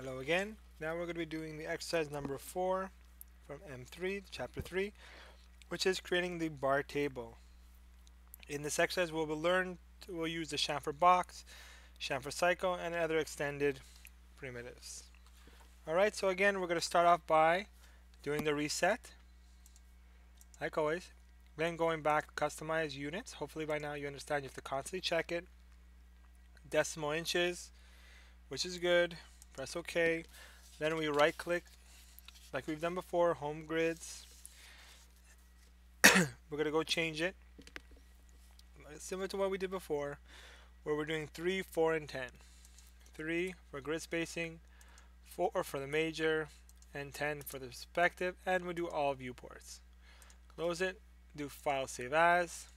Hello again. Now we're going to be doing the exercise number 4 from M3, chapter 3, which is creating the bar table. In this exercise we'll use the chamfer box, chamfer cycle, and other extended primitives. Alright, so again we're going to start off by doing the reset, like always. Then going back to customize units. Hopefully by now you understand you have to constantly check it. Decimal inches, which is good. Press OK. Then we right click like we've done before, home grids. We're going to go change it similar to what we did before, where we're doing 3, 4, and 10. 3 for grid spacing, 4 for the major, and 10 for the perspective, and we do all viewports. Close it, do file save as,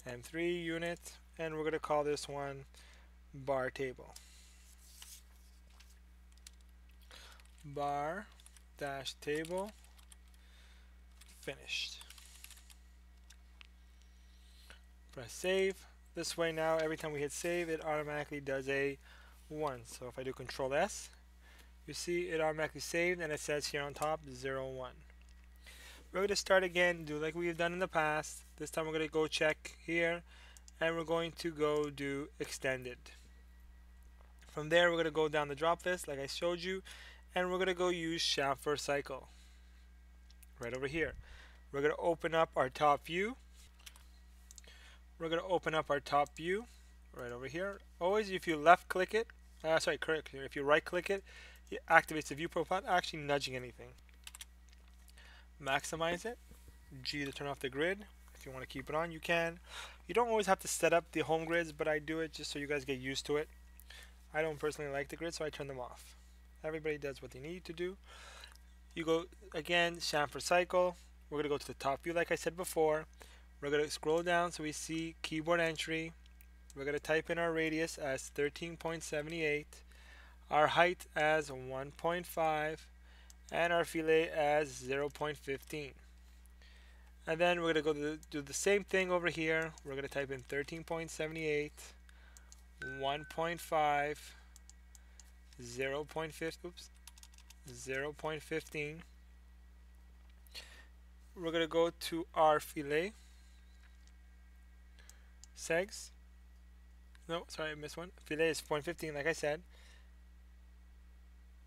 M3 unit, and we're going to call this one bar table. Bar dash table finished. Press save. This way now every time we hit save it automatically does a 1. So if I do Control S, you see it automatically saved and it says here on top 0, 1. We're going to start again, do like we've done in the past. This time we're going to go check here and we're going to go do extended. From there we're going to go down the drop list like I showed you, and we're going to go use chamfer cycle right over here. We're going to open up our top view. We're going to open up our top view right over here. Always if you left click it, correct, if you right click it, it activates the viewport without actually nudging anything. Maximize it, G to turn off the grid. If you want to keep it on, you can. You don't always have to set up the home grids, but I do it just so you guys get used to it. I don't personally like the grid, so I turn them off. Everybody does what they need to do. You go again, chamfer cycle. We're going to go to the top view like I said before. We're going to scroll down so we see keyboard entry. We're going to type in our radius as 13.78, our height as 1.5, and our fillet as 0.15. And then we're going to go do the same thing over here. We're going to type in 13.78, 1.5, 0.15. We're going to go to our fillet segs. No, sorry, I missed one. Fillet is 0.15 like I said.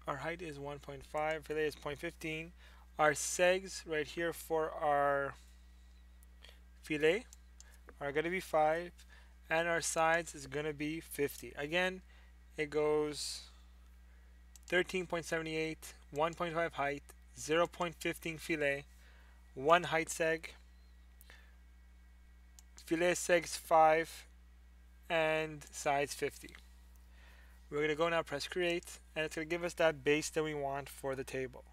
Our height is 1.5, fillet is 0.15. Our segs right here for our fillet are going to be 5, and our sides is going to be 50. Again, it goes 13.78, 1.5 height, 0.15 fillet, 1 height seg, fillet segs 5, and sides 50. We're going to go now press create, and it's going to give us that base that we want for the table.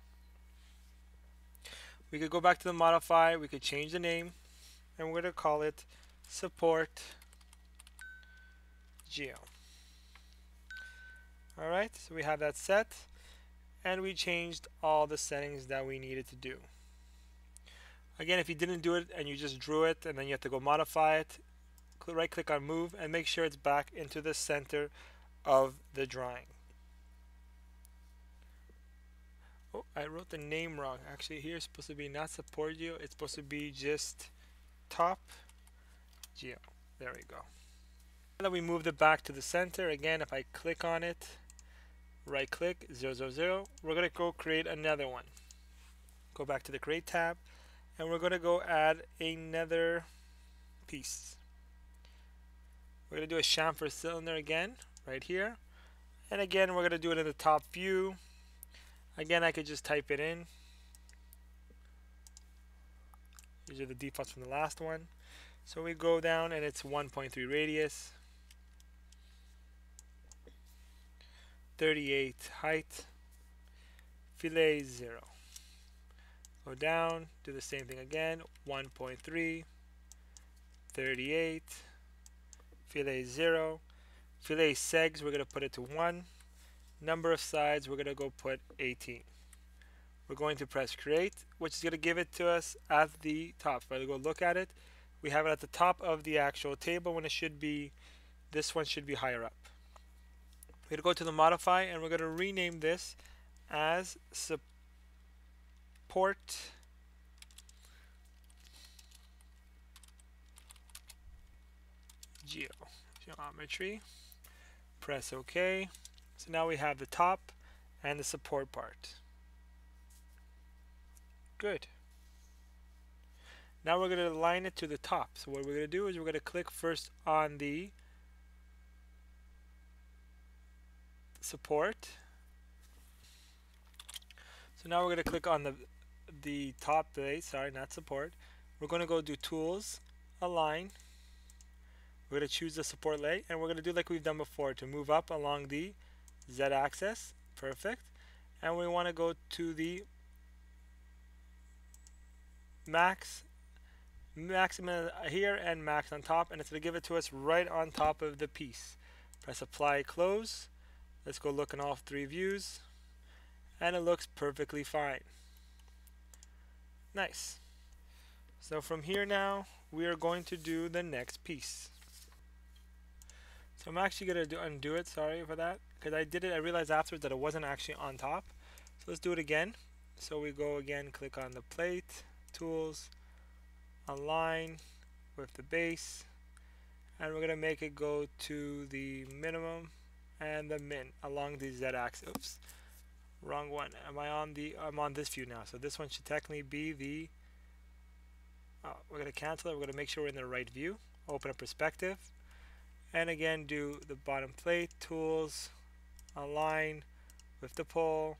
We could go back to the modify, we could change the name, and we're going to call it support geo. Alright, so we have that set, and we changed all the settings that we needed to do. Again, if you didn't do it and you just drew it and then you have to go modify it, right click on move and make sure it's back into the center of the drawing. Oh, I wrote the name wrong. Actually here it's supposed to be not support geo, it's supposed to be just top geo. There we go. Now that we moved it back to the center, again if I click on it, right click 000, we're going to go create another one. Go back to the create tab, and we're going to go add another piece. We're going to do a chamfer cylinder again right here, and again we're going to do it in the top view. Again I could just type it in. These are the defaults from the last one. So we go down and it's 1.3 radius, 38 height, fillet 0. Go down, do the same thing again, 1.3, 38, fillet 0, fillet segs we're going to put it to 1, number of sides we're going to go put 18. We're going to press create, which is going to give it to us at the top. If I go look at it, we have it at the top of the actual table when it should be, this one should be higher up. We're going to go to the modify and we're going to rename this as support geometry. Press OK. So now we have the top and the support part. Good. Now we're going to align it to the top. So what we're going to do is we're going to click first on the support. So now we're going to click on the top plate, sorry, not support. We're going to go do tools, align. We're going to choose the support leg and we're going to do like we've done before to move up along the Z axis. Perfect. And we want to go to the maximum here and max on top, and it's going to give it to us right on top of the piece. Press apply, close. Let's go look in all three views, and it looks perfectly fine. Nice. So from here now we are going to do the next piece. So I'm actually going to undo it, sorry for that, because I realized afterwards that it wasn't actually on top. So let's do it again. So we go again, click on the plate, tools, align with the base, and we're going to make it go to the minimum and the min along the Z axis. Oops, wrong one. I'm on this view now, so this one should technically be the we're going to cancel it. We're going to make sure we're in the right view. Open a perspective, and again do the bottom plate, tools, align with the pole,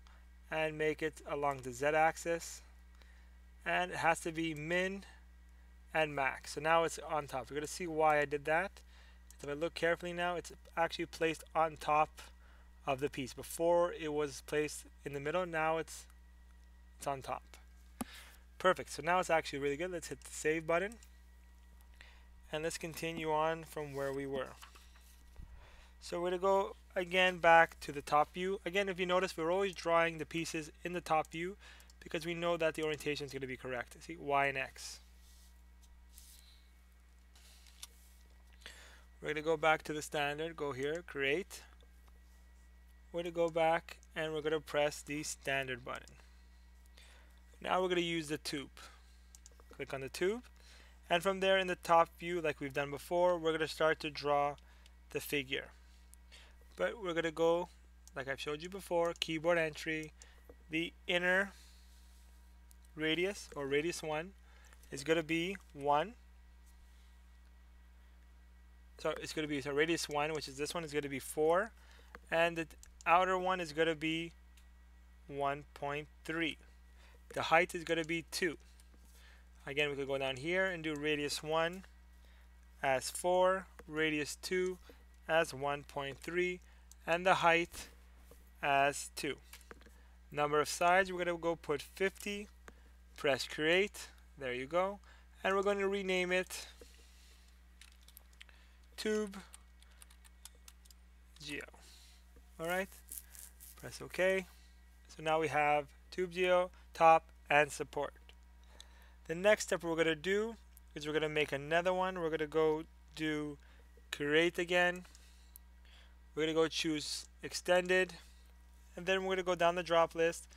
and make it along the Z axis, and it has to be min and max. So now it's on top. We're going to see why I did that. If I look carefully now, it's actually placed on top of the piece. Before it was placed in the middle, now it's on top. Perfect. So now it's actually really good. Let's hit the save button and let's continue on from where we were. So we're going to go again back to the top view. Again, if you notice, we're always drawing the pieces in the top view because we know that the orientation is going to be correct. See, Y and X. We're going to go back to the standard, go here, create. We're going to go back and we're going to press the standard button. Now we're going to use the tube. Click on the tube, and from there in the top view, like we've done before, we're going to start to draw the figure. But we're going to go, like I've showed you before, keyboard entry, the inner radius, or radius 1, is going to be 1. So it's going to be, so radius 1, which is this one, is going to be 4, and the outer one is going to be 1.3. The height is going to be 2. Again, we could go down here and do radius 1 as 4, radius 2 as 1.3, and the height as 2. Number of sides, we're going to go put 50, press create, there you go, and we're going to rename it tube geo. Alright, press OK. So now we have tube geo, top, and support. The next step we're going to do is we're going to make another one. We're going to go do create again. We're going to go choose extended, and then we're going to go down the drop list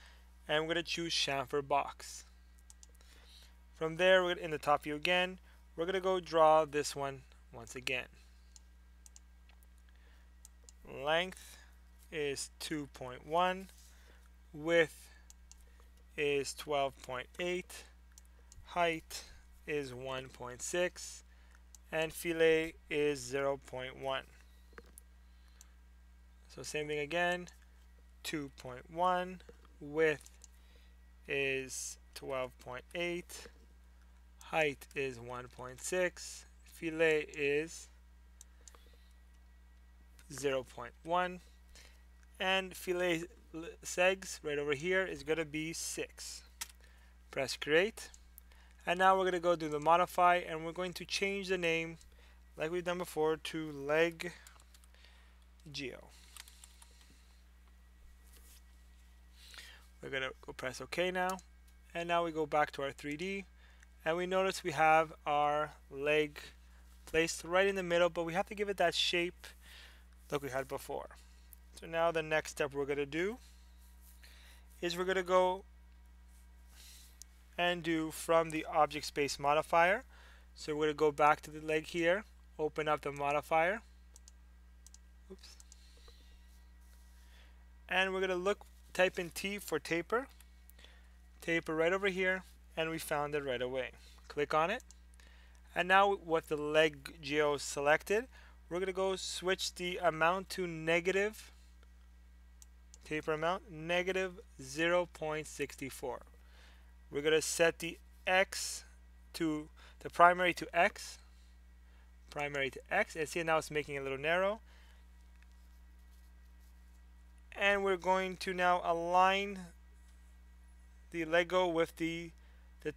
and we're going to choose chamfer box. From there, we're in the top view again, we're going to go draw this one once again. Length is 2.1, width is 12.8, height is 1.6, and fillet is 0.1. So same thing again, 2.1, width is 12.8, height is 1.6, fillet is 0.1, and fillet segs right over here is going to be 6. Press create, and now we're going to go do the modify, and we're going to change the name like we've done before to leg geo. We're going to go press OK now, and now we go back to our 3D, and we notice we have our leg placed right in the middle, but we have to give it that shape like we had before. So now the next step we're going to do is we're going to go and do from the object space modifier. So we're going to go back to the leg here, open up the modifier. Oops. And we're going to type in T for taper. Taper right over here, and we found it right away. Click on it. And now with the leg geo selected, we're going to go switch the amount to negative, taper amount, negative 0.64. We're going to set the X to the primary to X, and see now it's making it a little narrow. And we're going to now align the Lego with the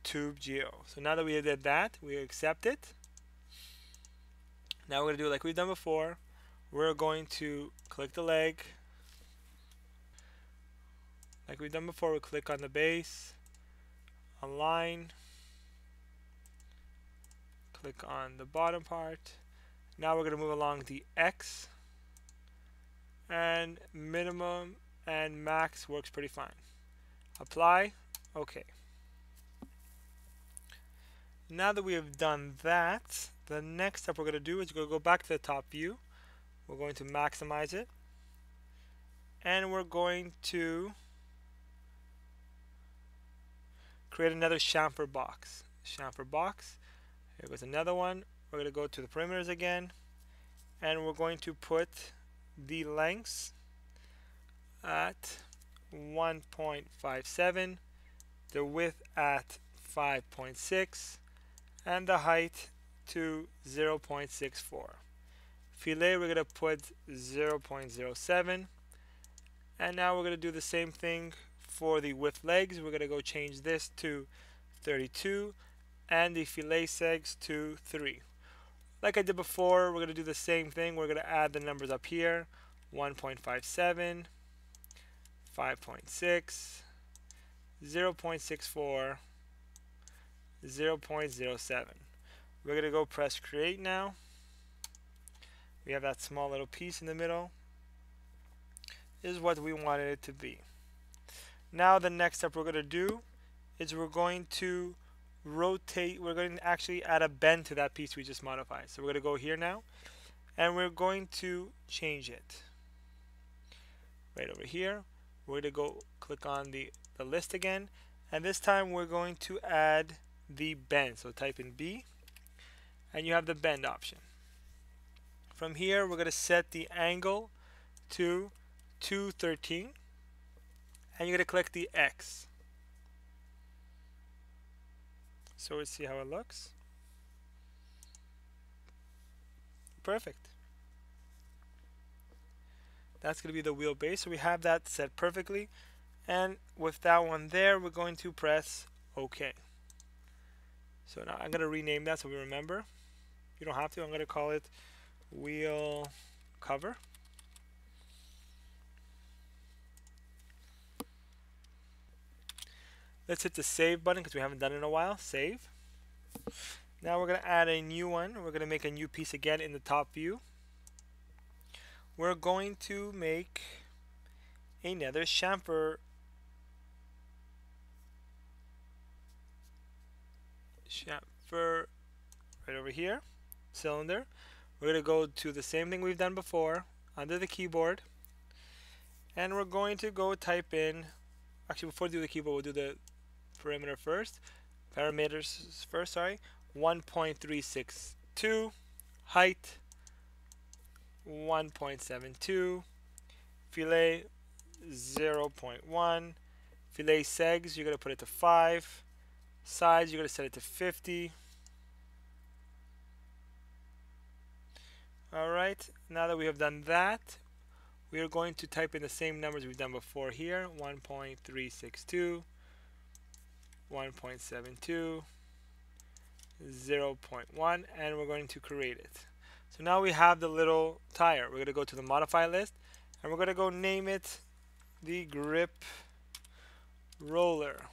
tube geo. So now that we did that, we accept it. Now we're going to do it like we've done before. We're going to click the leg. Like we've done before, we click on the base, align, click on the bottom part. Now we're going to move along the X, and minimum and max works pretty fine. Apply, OK. Now that we have done that, the next step we're going to do is we're going to go back to the top view. We're going to maximize it, and we're going to create another chamfer box. Chamfer box. Here goes another one. We're going to go to the perimeters again, and we're going to put the lengths at 1.57, the width at 5.6, and the height to 0.64. Fillet we're going to put 0.07, and now we're going to do the same thing for the width legs. We're going to go change this to 32 and the fillet segs to 3. Like I did before, we're going to do the same thing. We're going to add the numbers up here: 1.57, 5.6, 0.64, 0.07. We're going to go press create now. We have that small little piece in the middle. This is what we wanted it to be. Now the next step we're going to do is we're going to rotate. We're going to actually add a bend to that piece we just modified. So we're going to go here now, and we're going to change it. Right over here, we're going to go click on the list again, and this time we're going to add the bend. So type in B, and you have the bend option. From here, we're going to set the angle to 213, and you're going to click the X. So we'll see how it looks. Perfect. That's going to be the wheelbase. So we have that set perfectly. And with that one there, we're going to press OK. So now I'm going to rename that so we remember. You don't have to. I'm going to call it wheel cover. Let's hit the save button because we haven't done it in a while. Save. Now we're going to add a new one. We're going to make a new piece again in the top view. We're going to make another chamfer right over here, cylinder. We're going to go to the same thing we've done before under the keyboard, and we're going to go type in, actually before we do the keyboard, we'll do the parameters first, sorry. 1.362, height 1.72, fillet 0.1, fillet segs you're going to put it to 5, size you're going to set it to 50. Alright, now that we have done that, we are going to type in the same numbers we've done before here: 1.362, 1.72, 0.1, and we're going to create it. So now we have the little tire. We're going to go to the modify list, and we're going to go name it the grip roller.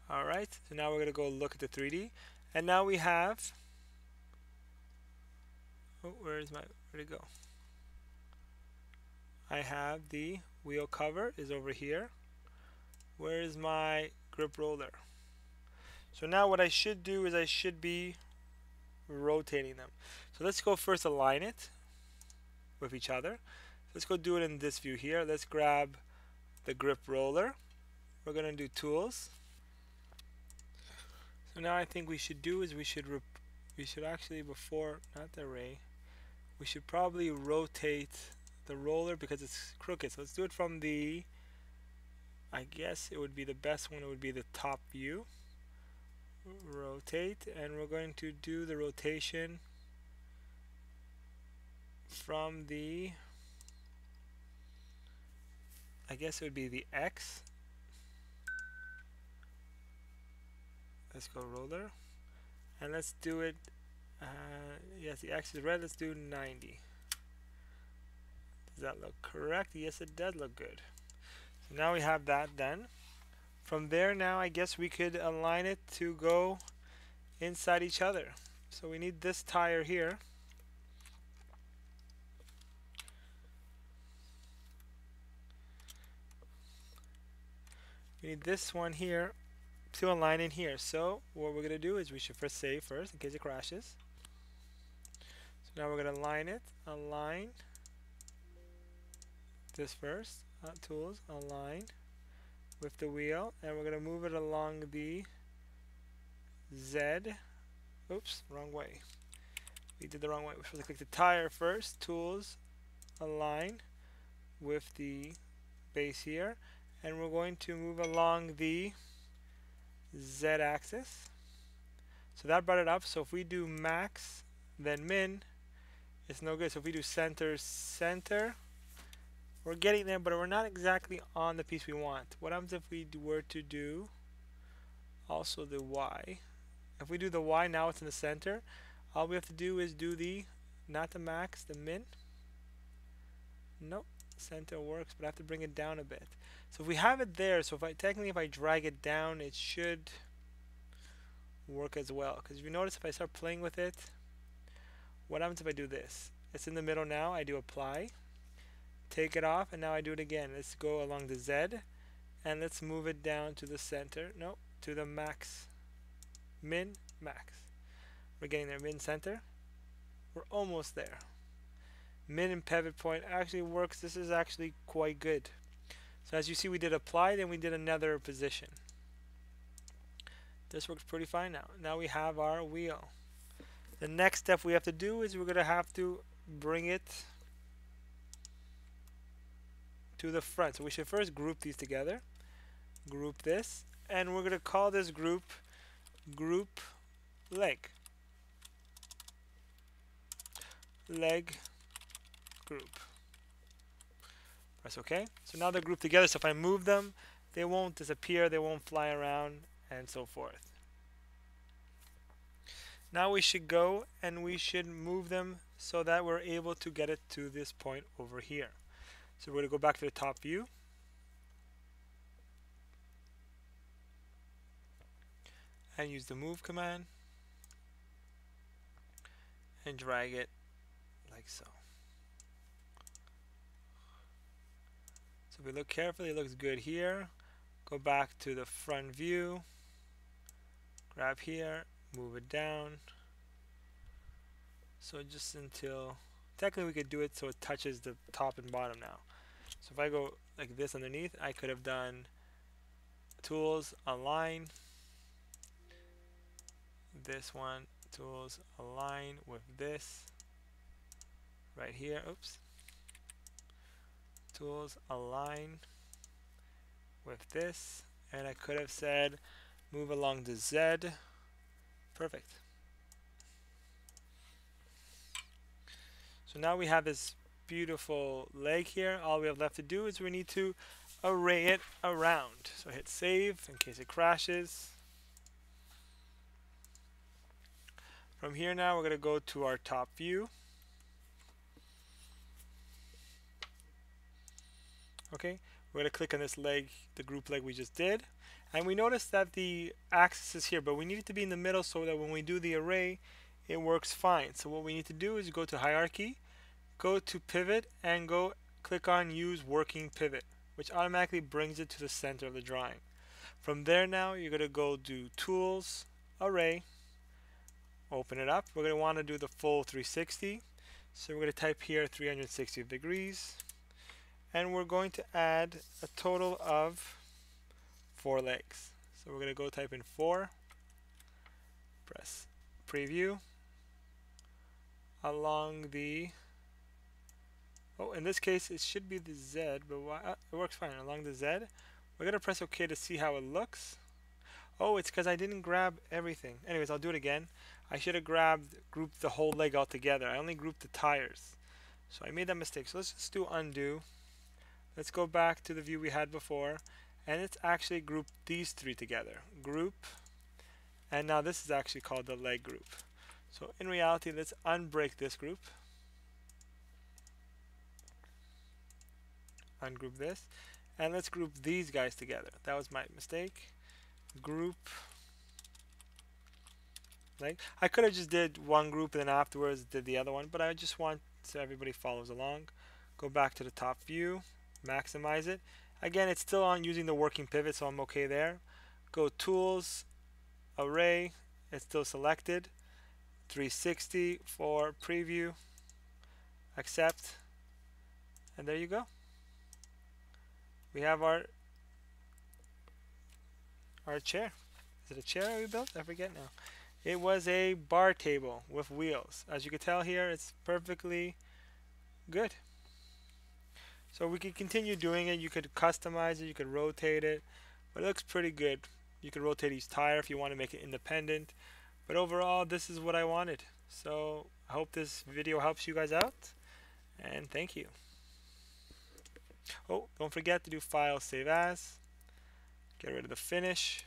Alright, so now we're going to go look at the 3D, and now we have Oh, where'd it go? I have the wheel cover is over here. Where is my grip roller? So now what I should do is I should be rotating them. So let's go first align it with each other. Let's go do it in this view here. Let's grab the grip roller. We're going to do tools. So now I think we should do is we should actually, before, not the array, we should probably rotate the roller because it's crooked. So let's do it from the, I guess it would be the best one, it would be the top view. Rotate, and we're going to do the rotation from the, I guess it would be the X. Let's go roller, and let's do it, yes, the X is red, let's do 90. Does that look correct? Yes, it does look good. So now we have that done. From there now I guess we could align it to go inside each other. So we need this tire here. We need this one here to align in here. So what we're going to do is we should first save first in case it crashes. So now we're going to align this first, tools, align with the wheel, and we're going to move it along the Z. Oops, wrong way. We did the wrong way. We're supposed to click the tire first, tools, align with the base here, and we're going to move along the Z axis. So that brought it up. So if we do max, then min, it's no good. So if we do center, center, we're getting there, but we're not exactly on the piece we want. What happens if we were to do also the Y? If we do the Y, now it's in the center. All we have to do is do the, not the max, the min. Nope, center works, but I have to bring it down a bit. So if we have it there, so if I drag it down, it should work as well. Because if you notice, if I start playing with it, what happens if I do this? It's in the middle now. I do apply, take it off, and now I do it again. Let's go along the Z, and let's move it down to the center. No, to the max, min, max. We're getting there. Min, center. We're almost there. Min and pivot point actually works. This is actually quite good. So as you see, we did apply, then we did another position. This works pretty fine now. Now we have our wheel. The next step we have to do is we're going to have to bring it to the front. So we should first group these together. Group this, and we're going to call this group leg. Leg group. Press OK. So now they're grouped together, so if I move them, they won't disappear, they won't fly around, and so forth. Now we should go and we should move them so that we're able to get it to this point over here. So we're going to go back to the top view. And use the move command. And drag it like so. So if we look carefully, it looks good here. Go back to the front view. Grab here, move it down. So just until, technically we could do it so it touches the top and bottom now. So if I go like this underneath, I could have done tools, align. This one, tools, align with this. Right here, oops. Tools, align with this. And I could have said move along the Z. Perfect. So now we have this beautiful leg here. All we have left to do is we need to array it around. So hit save in case it crashes. From here now we're going to go to our top view. Okay, we're going to click on this leg, the group leg we just did. And we notice that the axis is here, but we need it to be in the middle so that when we do the array, it works fine. So what we need to do is go to hierarchy, go to pivot, and go click on use working pivot, which automatically brings it to the center of the drawing. From there now you're going to go do tools, array, open it up. We're going to want to do the full 360. So we're going to type here 360 degrees, and we're going to add a total of 4 legs. So we're going to go type in 4, press preview, along the, oh, in this case it should be the Z, but it works fine. Along the Z, we're going to press OK to see how it looks. Oh, it's because I didn't grab everything. Anyways, I'll do it again. I should have grouped the whole leg all together. I only grouped the tires. So I made that mistake. So let's just do undo. Let's go back to the view we had before, and it's actually grouped these 3 together. Group, and now this is actually called the leg group. So in reality, let's unbreak this group. Ungroup this, and let's group these guys together. That was my mistake. Group leg. I could have just did one group and then afterwards did the other one, but I just want so everybody follows along. Go back to the top view, maximize it. Again, it's still on using the working pivot, so I'm okay there. Go tools, array, it's still selected. 360 for preview, accept, and there you go. We have our chair. Is it a chair we built? I forget now. It was a bar table with wheels. As you can tell here, it's perfectly good. So we could continue doing it. You could customize it, you could rotate it, but it looks pretty good. You could rotate each tire if you want to make it independent. But overall, this is what I wanted. So I hope this video helps you guys out, and thank you. Oh, don't forget to do File, Save As. Get rid of the finish.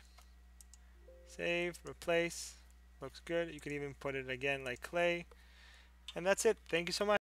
Save, replace. Looks good. You can even put it again like clay. And that's it. Thank you so much.